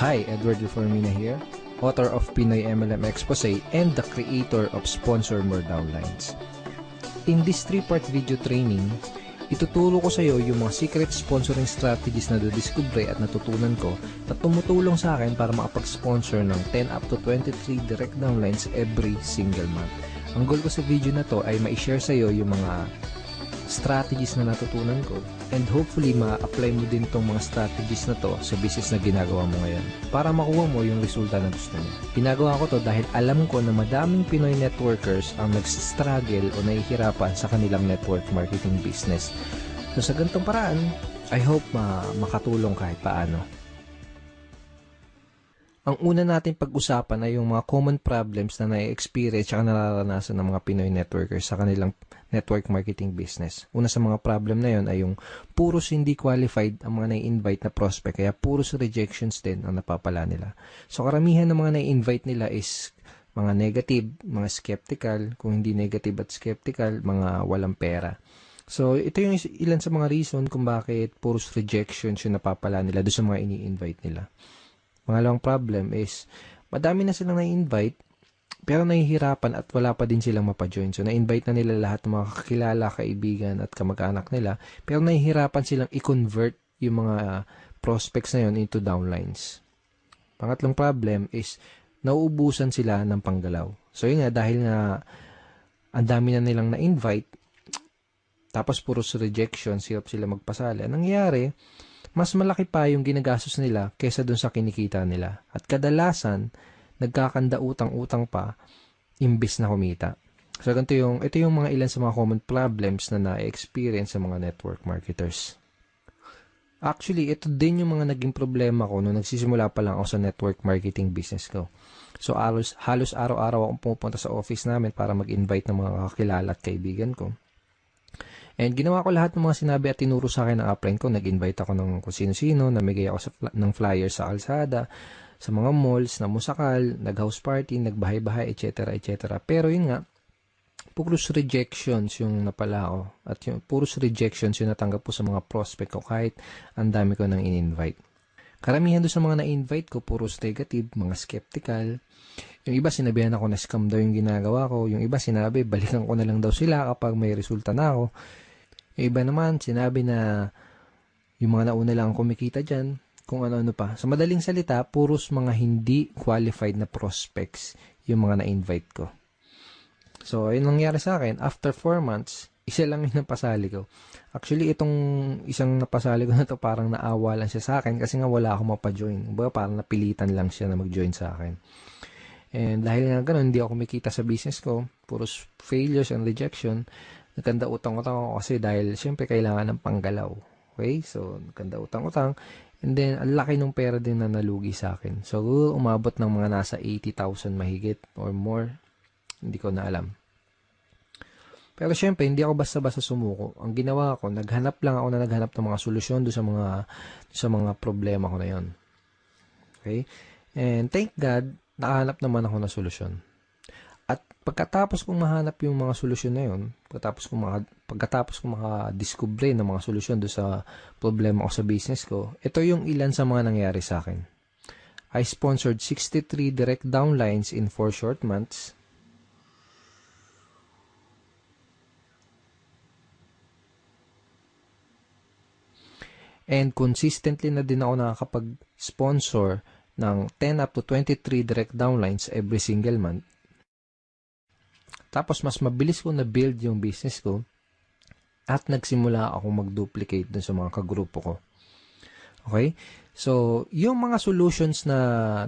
Hi, Edward Reformina here, author of Pinoy MLM Expose and the creator of Sponsor More Downlines. In this 3-part video training, ituturo ko sa iyo yung mga secret sponsoring strategies na nadiskubre at natutunan ko na tumutulong sa akin para makapag-sponsor ng 10 up to 23 direct downlines every single month. Ang goal ko sa video na to ay ma-share sa iyo yung mga strategies na natutunan ko and hopefully ma-apply mo din tong mga strategies na to sa business na ginagawa mo ngayon para makuha mo yung resulta na gusto mo. Ginagawa ko to dahil alam ko na madaming Pinoy networkers ang nagsistruggle o nahihirapan sa kanilang network marketing business. So sa ganitong paraan, I hope makatulong kahit paano. Ang una natin pag-usapan ay yung mga common problems na na-experience at nararanasan ng mga Pinoy networkers sa kanilang network marketing business. Una sa mga problem na yon ay yung puros hindi qualified ang mga na-invite na prospect, kaya puros rejections din ang napapala nila. So karamihan ng mga na-invite nila is mga negative, mga skeptical, kung hindi negative at skeptical, mga walang pera. So ito yung ilan sa mga reason kung bakit puros rejections yung napapala nila doon sa mga ini-invite nila. Pangalawang problem is, madami na silang na-invite, pero nahihirapan at wala pa din silang mapajoin. So, na-invite na nila lahat ng mga kakilala, kaibigan at kamag-anak nila, pero nahihirapan silang i-convert yung mga prospects na yun into downlines. Pangatlong problem is, nauubusan sila ng panggalaw. So, yun nga, dahil nga, ang dami na nilang na-invite, tapos puros rejection, hirap sila magpasali. Ang nangyayari, mas malaki pa yung ginagastos nila kaysa dun sa kinikita nila. At kadalasan, nagkakanda utang-utang pa imbis na kumita. So, ito yung mga ilan sa mga common problems na na-experience sa mga network marketers. Actually, ito din yung mga naging problema ko nung nagsisimula pa lang ako sa network marketing business ko. So, halos araw-araw akong pumupunta sa office namin para mag-invite ng mga kakilala at kaibigan ko. And ginawa ko lahat ng mga sinabi at tinuro sa akin ng upline ko. Nag-invite ako ng kung sino-sino, namigay ako ng flyers sa kalsada, sa mga malls, na musakal, nag-house party, nagbahay-bahay, etc. etc. Pero yun nga, puros rejections yung napala ko. At yung puros rejections yung natanggap ko sa mga prospect ko kahit ang dami ko nang in-invite. Karamihan doon sa mga na-invite ko, puros negative, mga skeptical. Yung iba sinabihan ako na scam daw yung ginagawa ko. Yung iba sinabi, balikan ko na lang daw sila kapag may resulta na ako. Yung iba naman, sinabi na yung mga nauna lang kumikita dyan, kung ano-ano pa. Sa madaling salita, puros mga hindi qualified na prospects yung mga na-invite ko. So, ayun nangyari sa akin. After 4 months, isa lang yung napasali ko. Actually, itong isang napasali ko na to parang naawa lang siya sa akin kasi nga wala akong mapajoin. Parang napilitan lang siya na mag-join sa akin. And dahil nga ganun, hindi ako kumikita sa business ko, puros failures and rejection, nagkanda utang-utang ako kasi dahil syempre kailangan ng panggalaw. Okay? So, nagkanda utang-utang. And then, ang laki ng pera din na nalugi sa akin. So, umabot ng mga nasa 80,000 mahigit or more. Hindi ko na alam. Pero syempre, hindi ako basta-basta sumuko. Ang ginawa ko, naghanap ng mga solusyon doon sa mga problema ko na yon. Okay? And thank God, nakahanap naman ako ng solusyon. At pagkatapos kong mahanap yung mga solusyon na yun, pagkatapos kong makadiskubre ng mga solusyon doon sa problema ko sa business ko, ito yung ilan sa mga nangyari sa akin. I sponsored 63 direct downlines in 4 short months. And consistently na din ako nakakapag-sponsor ng 10 up to 23 direct downlines every single month. Tapos, mas mabilis ko na-build yung business ko at nagsimula akong mag-duplicate dun sa mga kagrupo ko. Okay? So, yung mga solutions na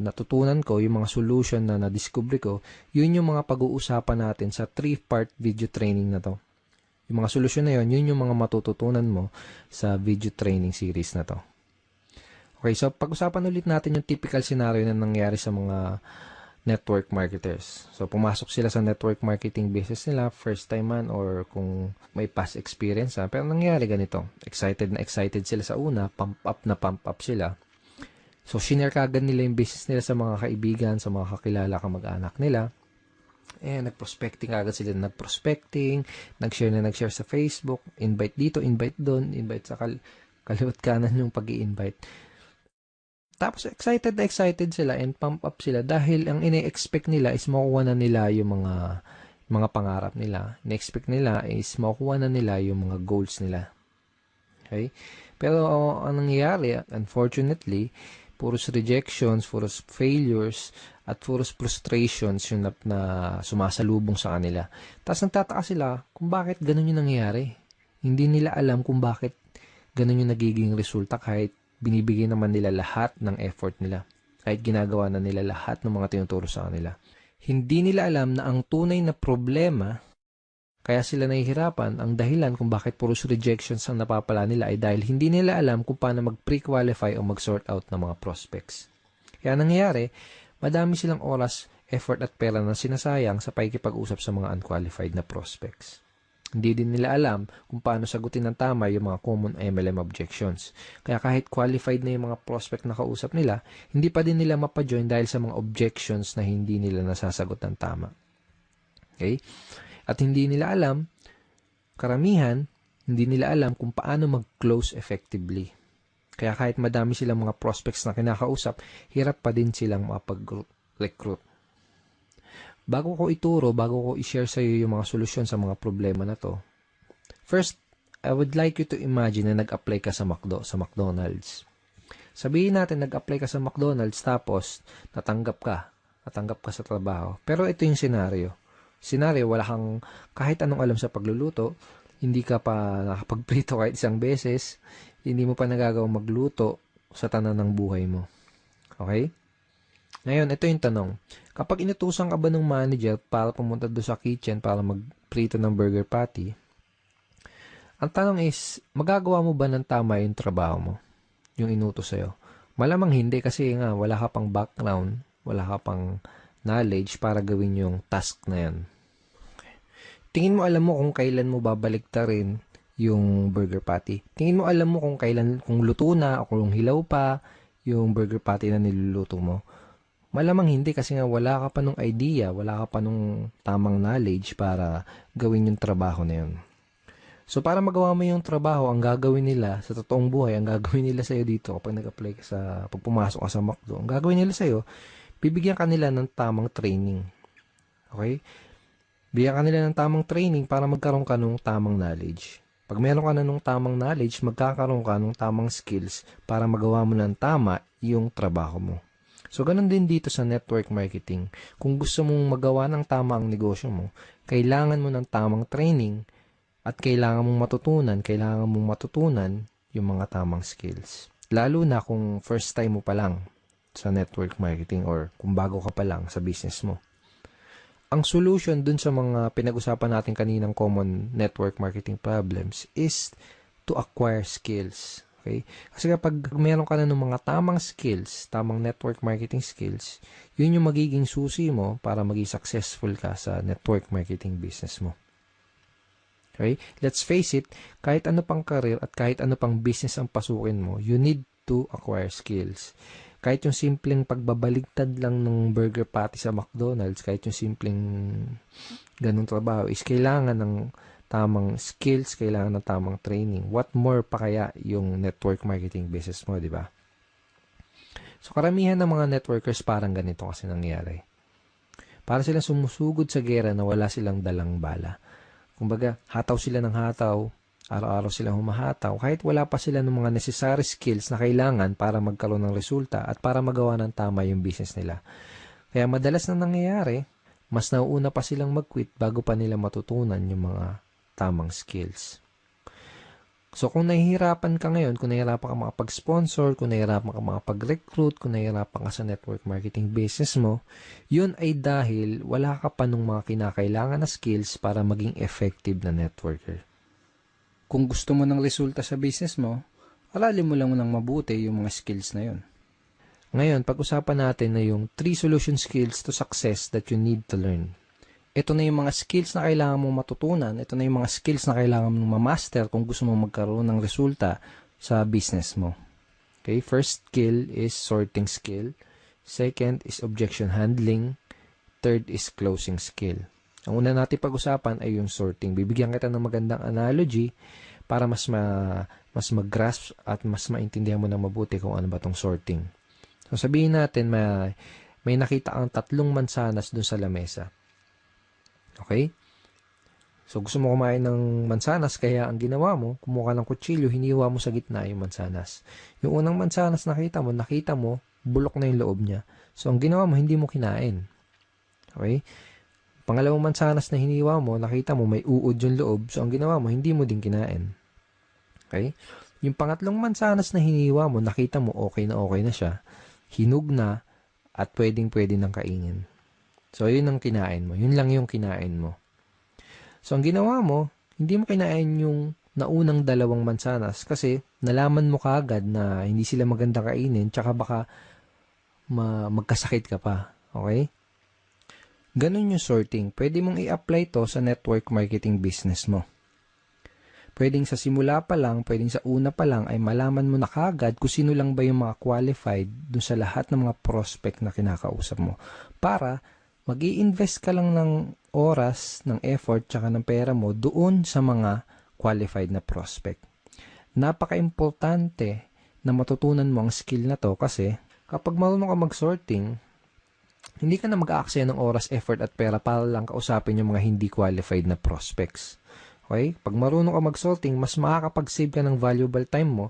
natutunan ko, yung mga solution na na-discover ko, yun yung mga pag-uusapan natin sa 3-part video training na to. Yung mga solusyon na yun yung mga matututunan mo sa video training series na to. Okay, so pag-usapan ulit natin yung typical scenario na nangyari sa mga network marketers. So, pumasok sila sa network marketing business nila, first time man or kung may past experience. Pero nangyari ganito, excited sila sa una, pump up sila. So, shinare kagad nila yung business nila sa mga kaibigan, sa mga kakilala, kamag-anak nila. nag-prospecting agad sila, nag-prospecting, nag-share sa Facebook, invite dito, invite doon, invite sa kaliwat kanan yung pag-i-invite. Tapos excited na excited sila and pump up sila dahil ang ine-expect nila is makuha na nila yung mga pangarap nila. Ine-expect nila is makuha na nila yung mga goals nila. Okay? Pero ang nangyayari, unfortunately, puros rejections, puros failures, at puros frustrations yung na sumasalubong sa kanila. Tapos nagtataka sila kung bakit ganun yung nangyayari. Hindi nila alam kung bakit ganun yung nagiging resulta kahit binibigay naman nila lahat ng effort nila. Kahit ginagawa na nila lahat ng mga tinuturo sa kanila. Hindi nila alam na ang tunay na problema kaya sila nahihirapan, ang dahilan kung bakit puros rejections ang napapala nila ay dahil hindi nila alam kung paano mag-pre-qualify o mag-sort out ng mga prospects. Kaya nangyayari, madami silang oras, effort at pera na sinasayang sa pakikipag-usap sa mga unqualified na prospects. Hindi din nila alam kung paano sagutin ng tama yung mga common MLM objections. Kaya kahit qualified na yung mga prospect na kausap nila, hindi pa din nila mapajoin dahil sa mga objections na hindi nila nasasagot ng tama. Okay? At hindi nila alam, karamihan, hindi nila alam kung paano mag-close effectively. Kaya kahit madami silang mga prospects na kinakausap, hirap pa din silang makapag-recruit. Bago ko i-share sa iyo yung mga solusyon sa mga problema na to, first, I would like you to imagine na nag-apply ka sa McDonald's. Sabihin natin nag-apply ka sa McDonald's tapos natanggap ka sa trabaho. Pero ito yung scenario, wala kang kahit anong alam sa pagluluto, hindi ka pa nakapagprito kahit isang beses, hindi mo pa nagagawang magluto sa tanan ng buhay mo. Okay? Ngayon, ito yung tanong. Kapag inutusan ka ba ng manager para pumunta doon sa kitchen para magprito ng burger patty, ang tanong is, magagawa mo ba ng tama yung trabaho mo? Yung inutos sa'yo? Malamang hindi kasi nga wala ka pang background, wala ka pang knowledge para gawin yung task na yan. Tingin mo alam mo kung kailan mo babaliktarin yung burger patty. Tingin mo alam mo kung luto na o kung hilaw pa yung burger patty na niluluto mo. Malamang hindi kasi nga wala ka pa nung idea, wala ka pa nung tamang knowledge para gawin yung trabaho na yun. So para magawa mo yung trabaho, ang gagawin nila sa totoong buhay, ang gagawin nila sa'yo dito kapag nag-apply ka pag pumasok ka sa McDo, ang gagawin nila sa'yo, bibigyan ka nila ng tamang training. Okay? Bigyan ka nila ng tamang training para magkaroon ka ng tamang knowledge. Pag meron ka na ng tamang knowledge, magkakaroon ka ng tamang skills para magawa mo ng tama yung trabaho mo. So, ganun din dito sa network marketing. Kung gusto mong magawa ng tama ang negosyo mo, kailangan mo ng tamang training at kailangan mong matutunan yung mga tamang skills. Lalo na kung first time mo pa lang sa network marketing or kung bago ka pa lang sa business mo. Ang solution dun sa mga pinag-usapan natin kaninang common network marketing problems is to acquire skills. Okay? Kasi kapag meron ka na ng mga tamang skills, tamang network marketing skills, yun yung magiging susi mo para maging successful ka sa network marketing business mo. Okay? Let's face it, kahit ano pang career at kahit ano pang business ang pasukin mo, you need to acquire skills. Kahit yung simpleng pagbabaligtad lang ng burger patty sa McDonald's, kahit yung simpleng ganung trabaho, is kailangan ng tamang skills, kailangan ng tamang training. What more pa kaya yung network marketing business mo, di ba? So, karamihan ng mga networkers parang ganito kasi nangyayari. Para silang sumusugod sa gera na wala silang dalang bala. Kumbaga, hataw sila ng hataw, araw-araw silang humahataw, kahit wala pa sila ng mga necessary skills na kailangan para magkaroon ng resulta at para magawa ng tama yung business nila. Kaya madalas na nangyayari, mas nauuna pa silang mag-quit bago pa nila matutunan yung mga tamang skills. So kung nahihirapan ka ngayon, kung nahihirapan ka makapag-sponsor, kung nahihirapan ka makapag-recruit, kung nahihirapan ka sa network marketing business mo, yun ay dahil wala ka pa nung mga kinakailangan na skills para maging effective na networker. Kung gusto mo ng resulta sa business mo, aralin mo lang ng mabuti yung mga skills na yun. Ngayon, pag-usapan natin na yung 3 solution skills to success that you need to learn. Ito na yung mga skills na kailangan mong matutunan. Ito na yung mga skills na kailangan mong ma-master kung gusto mong magkaroon ng resulta sa business mo. Okay, first skill is sorting skill. Second is objection handling. Third is closing skill. Ang una natin pag-usapan ay yung sorting. Bibigyan kita ng magandang analogy para mas mag-grasp at mas maintindihan mo na mabuti kung ano ba tong sorting. So sabihin natin may nakita kang 3 mansanas dun sa lamesa. Okay? So gusto mo kumain ng mansanas, kaya ang ginawa mo, kumuha ka ng kutsilyo, hiniwa mo sa gitna yung mansanas. Yung unang mansanas nakita mo, bulok na yung loob niya. So ang ginawa mo, hindi mo kinain. Okay? Pangalawang mansanas na hiniwa mo, nakita mo may uod yung loob. So, ang ginawa mo, hindi mo din kinain. Okay? Yung pangatlong mansanas na hiniwa mo, nakita mo okay na siya. Hinug na at pwedeng-pwede nang kainin. So, yun ang kinain mo. Yun lang yung kinain mo. So, ang ginawa mo, hindi mo kinain yung naunang 2 mansanas kasi nalaman mo kaagad na hindi sila maganda kainin tsaka baka magkasakit ka pa. Okay? Ganun yung sorting. Pwede mong i-apply to sa network marketing business mo. Pwedeng sa simula pa lang, pwedeng sa una pa lang ay malaman mo na kagad kung sino lang ba yung mga qualified dun sa lahat ng mga prospect na kinakausap mo. Para mag-i-invest ka lang ng oras, ng effort, tsaka ng pera mo doon sa mga qualified na prospect. Napaka-importante na matutunan mo ang skill na to kasi kapag marunong ka mag-sorting, hindi ka na mag-aaksaya ng oras, effort at pera para lang kausapin yung mga hindi qualified na prospects. Okay? Pag marunong ka mag-sorting, mas makakapag-save ka ng valuable time mo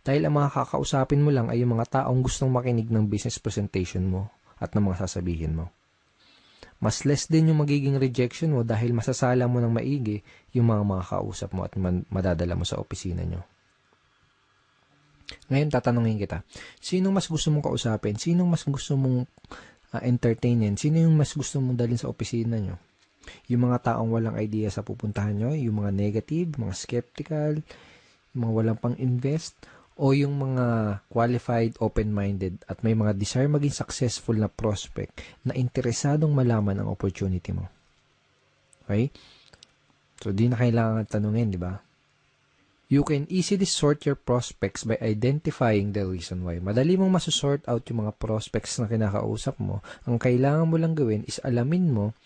dahil ang mga kakausapin mo lang ay yung mga taong gustong makinig ng business presentation mo at ng mga sasabihin mo. Mas less din yung magiging rejection mo dahil masasala mo ng maigi yung mga makakausap mo at madadala mo sa opisina nyo. Ngayon, tatanungin kita, sinong mas gusto mong kausapin? Sinong mas gusto mong entertainin? Sino yung mas gusto mong dalhin sa opisina nyo? Yung mga taong walang idea sa pupuntahan nyo, yung mga negative, mga skeptical, yung mga walang pang-invest, o yung mga qualified, open-minded, at may mga desire maging successful na prospect na interesadong malaman ang opportunity mo. Okay? So, di na kailangan tanungin, di ba? You can easily sort your prospects by identifying the reason why. Madali mong masusort out yung mga prospects na kinakausap mo. Ang kailangan mo lang gawin is alamin mo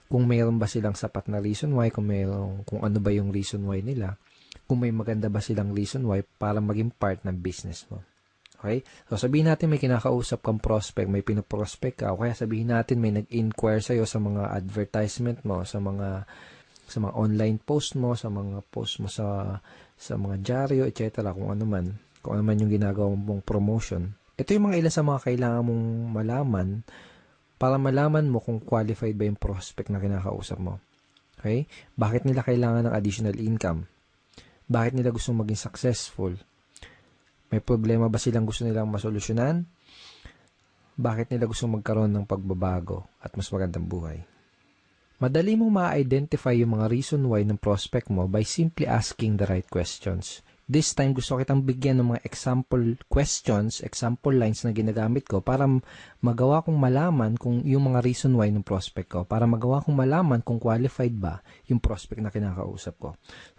kung mayroon ba silang sapat na reason why, kung ano ba yung reason why nila, kung may maganda ba silang reason why para maging part ng business mo. Okay? So, sabihin natin may kinakausap kang prospect, may pinoprospect ka, o kaya sabihin natin may nag-inquire sa'yo sa mga advertisement mo, sa mga online post mo, sa mga post mo sa mga dyaryo, etc. Kung ano man yung ginagawa mong promotion. Ito yung mga ilan sa mga kailangan mong malaman para malaman mo kung qualified ba yung prospect na kinakausap mo. Okay? Bakit nila kailangan ng additional income? Bakit nila gustong maging successful? May problema ba silang gusto nilang masolusyonan? Bakit nila gustong magkaroon ng pagbabago at mas magandang buhay? Madali mong ma-identify yung mga reason why ng prospect mo by simply asking the right questions. This time, gusto kitang bigyan ng mga example questions, example lines na ginagamit ko para magawa kong malaman kung yung mga reason why ng prospect ko, para magawa kong malaman kung qualified ba yung prospect na kinakausap ko.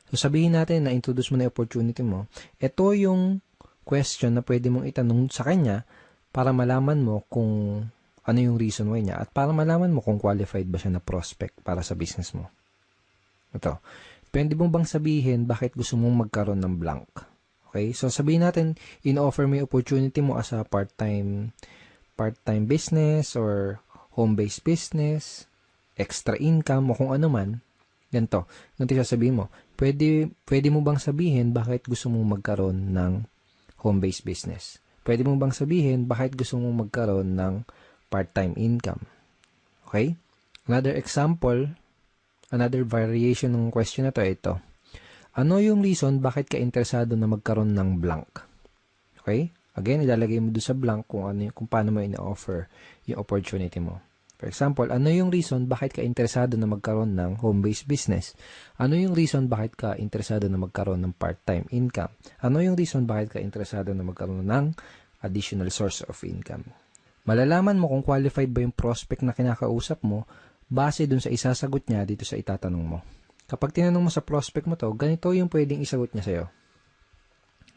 So, sabihin natin na introduce mo na yung opportunity mo. Ito yung question na pwede mong itanong sa kanya para malaman mo kung ano yung reason why niya at para malaman mo kung qualified ba siya na prospect para sa business mo. Ito. Pwede mo bang sabihin bakit gusto mong magkaroon ng blank? Okay? So, sabihin natin, in-offer mo yung opportunity mo as a part-time business or home-based business, extra income, o kung ano man. Ganito. Ganito sasabihin mo. Pwede mo bang sabihin bakit gusto mong magkaroon ng home-based business? Pwede mo bang sabihin bakit gusto mong magkaroon ng part-time income? Okay? Another example, another variation ng question na to ay ito. Ano yung reason bakit ka interesado na magkaroon ng blank? Okay? Again, ilalagay mo doon sa blank kung paano mo ina-offer yung opportunity mo. For example, ano yung reason bakit ka interesado na magkaroon ng home-based business? Ano yung reason bakit ka interesado na magkaroon ng part-time income? Ano yung reason bakit ka interesado na magkaroon ng additional source of income? Malalaman mo kung qualified ba yung prospect na kinakausap mo base dun sa isasagot niya dito sa itatanong mo. Kapag tinanong mo sa prospect mo to, ganito yung pwedeng isagot niya sa'yo.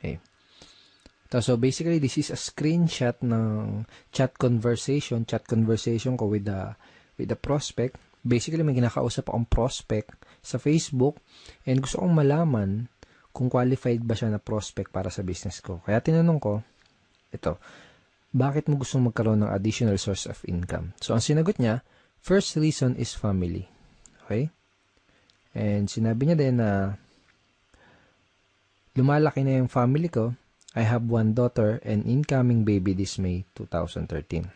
Okay. So basically, this is a screenshot ng chat conversation ko with the prospect. Basically, may kinakausap akong prospect sa Facebook and gusto kong malaman kung qualified ba siya na prospect para sa business ko. Kaya tinanong ko, ito, bakit mo gusto magkaroon ng additional source of income? So, ang sinagot niya, first reason is family. Okay? And sinabi niya din na lumalaki na yung family ko. I have one daughter and incoming baby this May 2013.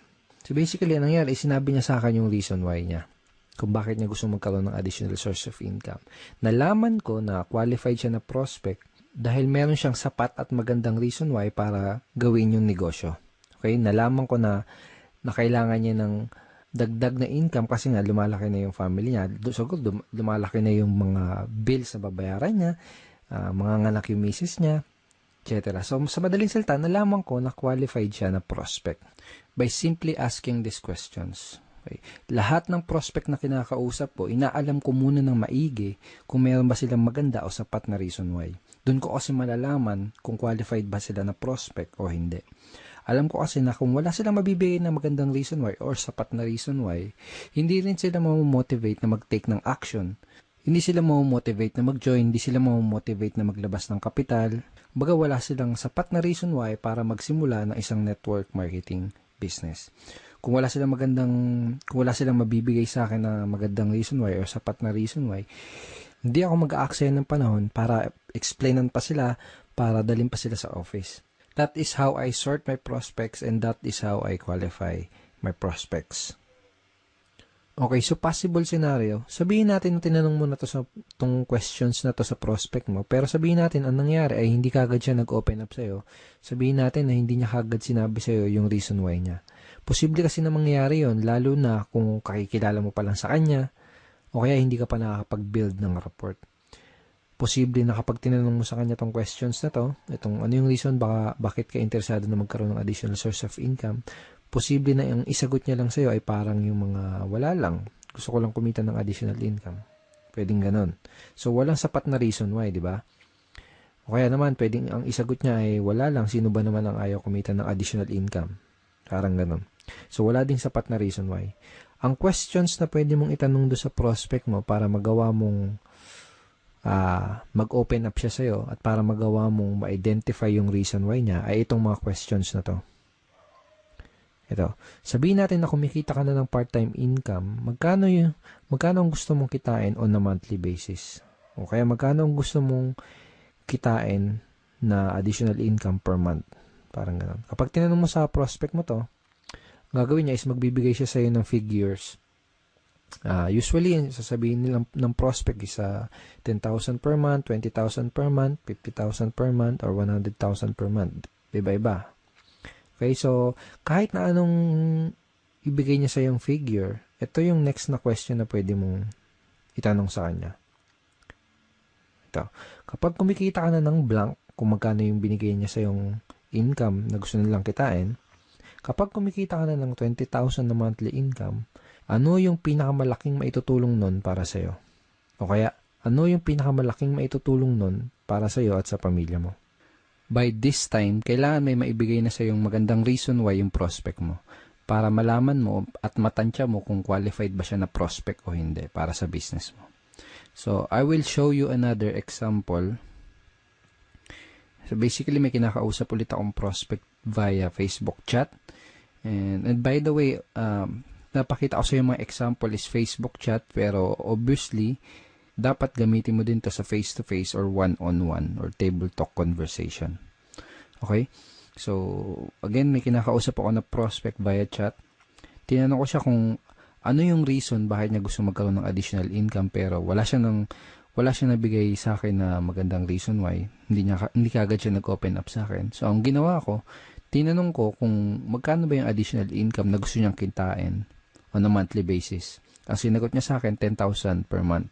So basically, anong nangyari, sinabi niya sa akin yung reason why niya. Kung bakit niya gusto magkaroon ng additional source of income. Nalaman ko na qualified siya na prospect dahil meron siyang sapat at magandang reason why para gawin yung negosyo. Okay? Nalaman ko na kailangan niya ng dagdag na income kasi nga lumalaki na yung family niya. So, lumalaki na yung mga bills na babayaran niya, mga nganak yung misis niya, etc. So, sa madaling salita, nalaman ko na qualified siya na prospect by simply asking these questions. Okay. Lahat ng prospect na kinakausap ko, inaalam ko muna ng maigi kung meron ba silang maganda o sapat na reason why. Doon ko kasi malalaman kung qualified ba sila na prospect o hindi. Alam ko kasi na kung wala silang mabibigay na magandang reason why or sapat na reason why, hindi rin sila mamomotivate na mag-take ng action. Hindi sila mamomotivate na mag-join, hindi sila mamomotivate na maglabas ng kapital. Baga wala silang sapat na reason why para magsimula ng isang network marketing business. Kung wala silang mabibigay sa akin na magandang reason why or sapat na reason why, hindi ako mag-aaksaya ng panahon para explainan pa sila, para dalhin pa sila sa office. That is how I sort my prospects and that is how I qualify my prospects. Okay, so possible scenario, sabihin natin na tinanong mo na to sa tong questions na to sa prospect mo, pero sabihin natin ang nangyari ay hindi kagad siya nag-open up sa'yo. Sabihin natin na hindi niya kagad sinabi sa'yo yung reason why niya. Posible kasi na mangyari yon, lalo na kung kakikilala mo pa lang sa kanya o kaya hindi ka pa nakakapag-build ng rapport. Posible na kapag tinanong mo sa kanya tong questions na to, itong ano yung reason bakit ka interesado na magkaroon ng additional source of income, posible na yung isagot niya lang sa'yo ay parang yung mga wala lang. Gusto ko lang kumita ng additional income. Pwedeng ganon. So, walang sapat na reason why, di ba? O kaya naman, pwedeng ang isagot niya ay wala lang. Sino ba naman ang ayaw kumita ng additional income? Parang ganon. So, wala ding sapat na reason why. Ang questions na pwede mong itanong do sa prospect mo para magawa mong mag-open up siya sa'yo at para magawa mong ma-identify yung reason why niya ay itong mga questions na to. Ito. Sabihin natin na kumikita ka na ng part-time income, magkano ang gusto mong kitain on a monthly basis? O kaya magkano ang gusto mong kitain na additional income per month? Parang gano'n. Kapag tinanong mo sa prospect mo to, gagawin niya is magbibigay siya sa'yo ng figures. Usually, sasabihin nila ng prospect is 10,000 per month, 20,000 per month, 50,000 per month, or 100,000 per month. Iba-iba. Okay, so kahit na anong ibigay niya sa yung figure, ito yung next na question na pwede mong itanong sa kanya. Ito. Kapag kumikita ka na ng blank, kung magkano yung binigay niya sa yung income na gusto nilang kitain, kapag kumikita ka na ng 20,000 na monthly income, ano yung pinakamalaking maitutulong nun para sa'yo? O kaya, ano yung pinakamalaking maitutulong nun para sa'yo at sa pamilya mo? By this time, kailangan may maibigay na sa'yong magandang reason why yung prospect mo para malaman mo at matansya mo kung qualified ba siya na prospect o hindi para sa business mo. So, I will show you another example. So, basically, may kinakausap ulit akong prospect via Facebook chat. And by the way, napakita ko sa yung mga example is Facebook chat, pero obviously, dapat gamitin mo din to sa face-to-face or one-on-one or table talk conversation. Okay? So, again, may kinakausap ako na prospect via chat. Tinanong ko siya kung ano yung reason bakit niya gusto magkaroon ng additional income, pero wala siya nabigay sa akin na magandang reason why. Hindi kagad siya nag-open up sa akin. So, ang ginawa ko, tinanong ko kung magkano ba yung additional income na gusto niyang kitain on a monthly basis. Ang sinagot niya sa akin, 10,000 per month.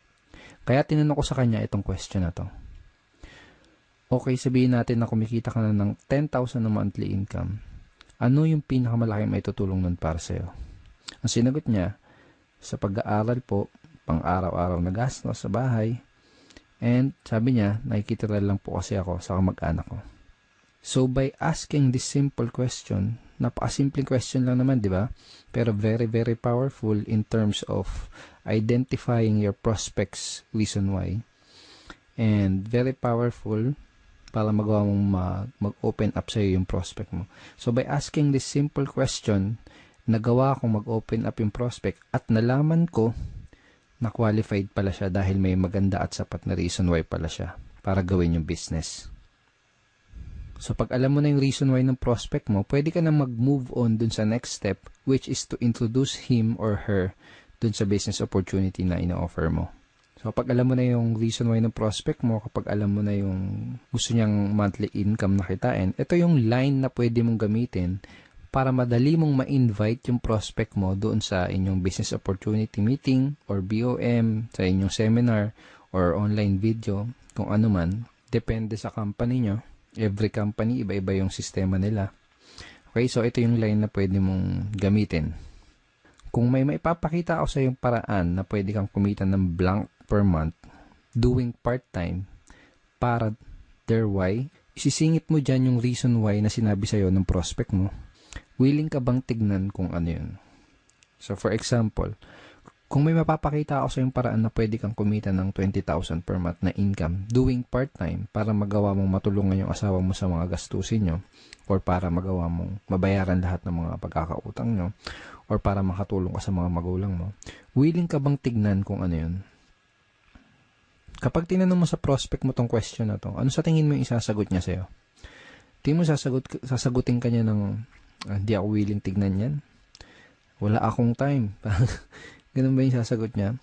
Kaya tinanong ko sa kanya itong question na to. Okay, sabihin natin na kumikita ka na ng 10,000 na monthly income. Ano yung pinakamalaking maitutulong nun para sa'yo? Ang sinagot niya, sa pag-aaral po, pang-araw-araw na gastos sa bahay, and sabi niya, nakikitira lang po kasi ako sa kamag-anak ko. So by asking this simple question, napakasimpleng question lang naman, di ba? Pero very, very powerful in terms of identifying your prospect's reason why. And very powerful para magawa mong mag-open up sa'yo yung prospect mo. So by asking this simple question, nagawa kong mag-open up yung prospect at nalaman ko na qualified pala siya dahil may maganda at sapat na reason why pala siya para gawin yung business. So, pag alam mo na yung reason why ng prospect mo, pwede ka na mag-move on dun sa next step, which is to introduce him or her dun sa business opportunity na ina-offer mo. So, pag alam mo na yung reason why ng prospect mo, kapag alam mo na yung gusto niyang monthly income na kitain, ito yung line na pwede mong gamitin para madali mong ma-invite yung prospect mo doon sa inyong business opportunity meeting or BOM, sa inyong seminar or online video, kung ano man. Depende sa company nyo. Every company, iba-iba yung sistema nila. Okay, so ito yung line na pwede mong gamitin. Kung may maipapakita ako sa yung paraan na pwede kang kumita ng blank per month doing part-time para their why, isisingit mo dyan yung reason why na sinabi sa'yo ng prospect mo. Willing ka bang tignan kung ano yun? So for example, kung may mapapakita ako sa yung paraan na pwede kang kumita ng 20,000 per month na income doing part-time para magawa mong matulungan yung asawa mo sa mga gastusin nyo or para magawa mong mabayaran lahat ng mga pagkakautang nyo or para makatulong ka sa mga magulang mo, willing ka bang tignan kung ano yun? Kapag tinanong mo sa prospect mo tong question na to, ano sa tingin mo yung isasagot niya sa'yo? Tingin mo sasagutin ka niya ng hindi ako willing tignan yan? Wala akong time. Ganun ba yung sasagot niya?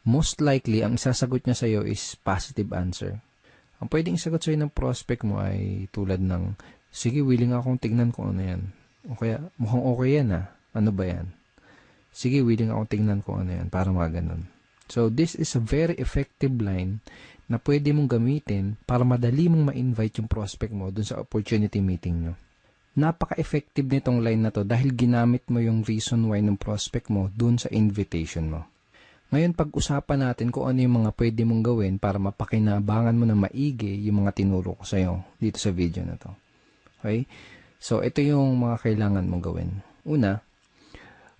Most likely, ang sasagot niya sa'yo is positive answer. Ang pwedeng sagot sa'yo ng prospect mo ay tulad ng, sige, willing akong tignan kung ano yan. O kaya, mukhang okay yan ah. Ano ba yan? Sige, willing akong tignan kung ano yan. Para mga ganun. So, this is a very effective line na pwede mong gamitin para madali mong ma-invite yung prospect mo dun sa opportunity meeting nyo. Napaka-effective nitong line na to dahil ginamit mo yung reason why ng prospect mo dun sa invitation mo. Ngayon, pag-usapan natin kung ano yung mga pwede mong gawin para mapakinabangan mo na maigi yung mga tinuro ko sa'yo dito sa video na to. Okay? So, ito yung mga kailangan mong gawin. Una,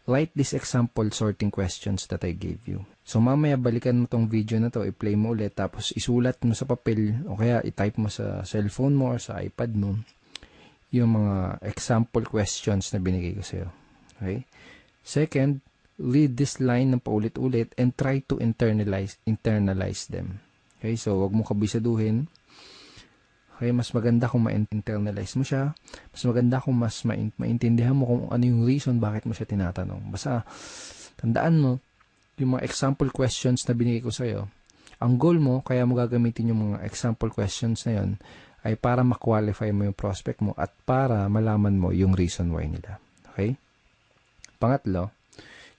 write this example sorting questions that I gave you. So, mamaya balikan mo tong video na to, i-play mo ulit, tapos isulat mo sa papel o kaya i-type mo sa cellphone mo or sa iPad mo yung mga example questions na binigay ko sa'yo. Okay? Second, read this line ng paulit-ulit and try to internalize them. Okay? So, wag mo kabisaduhin. Okay? Mas maganda kung ma-internalize mo siya. Mas maganda kung mas maintindihan mo kung ano yung reason bakit mo siya tinatanong. Basta, tandaan mo, yung mga example questions na binigay ko sa'yo, ang goal mo, kaya mo gagamitin yung mga example questions na yon ay para ma-qualify mo yung prospect mo at para malaman mo yung reason why nila. Okay? Pangatlo,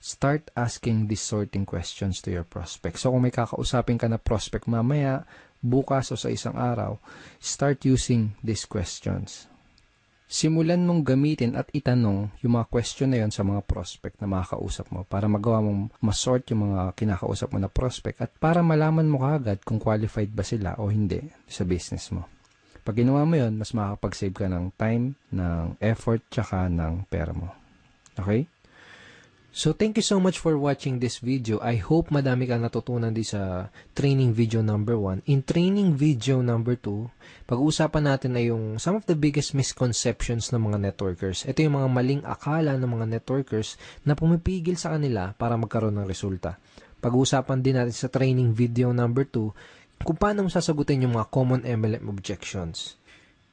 start asking these sorting questions to your prospect. So, kung may kakausapin ka na prospect mamaya, bukas o sa isang araw, start using these questions. Simulan mong gamitin at itanong yung mga question na yon sa mga prospect na makakausap mo para magawa mong masort yung mga kinakausap mo na prospect at para malaman mo kaagad kung qualified ba sila o hindi sa business mo. Pag ginawa mo yun, mas makakapag-save ka ng time, ng effort, tsaka ng pera mo. Okay? So, thank you so much for watching this video. I hope madami kang natutunan din sa training video number 1. In training video number 2, pag-uusapan natin na yung some of the biggest misconceptions ng mga networkers. Ito yung mga maling akala ng mga networkers na pumipigil sa kanila para magkaroon ng resulta. Pag-uusapan din natin sa training video number 2, kung paano mo sasagutin yung mga common MLM objections.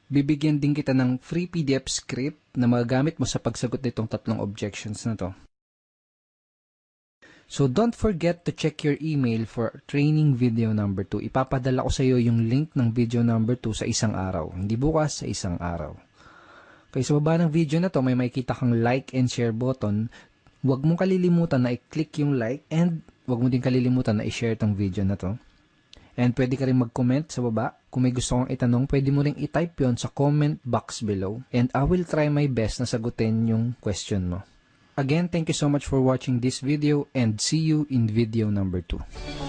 Bibigyan din kita ng free PDF script na magagamit mo sa pagsagot nitong 3 objections na to. So, don't forget to check your email for training video number 2. Ipapadala ko sa iyo yung link ng video number 2 sa isang araw. Hindi bukas, sa isang araw. Okay, sa baba ng video na to, may makikita kang like and share button. Huwag mong kalilimutan na i-click yung like and huwag mo din kalilimutan na i-share tong video na to. And pwede ka rin mag-comment sa baba. Kung may gusto kong itanong, pwede mo rin i-type yon sa comment box below. And I will try my best na sagutin yung question mo. Again, thank you so much for watching this video and see you in video number 2.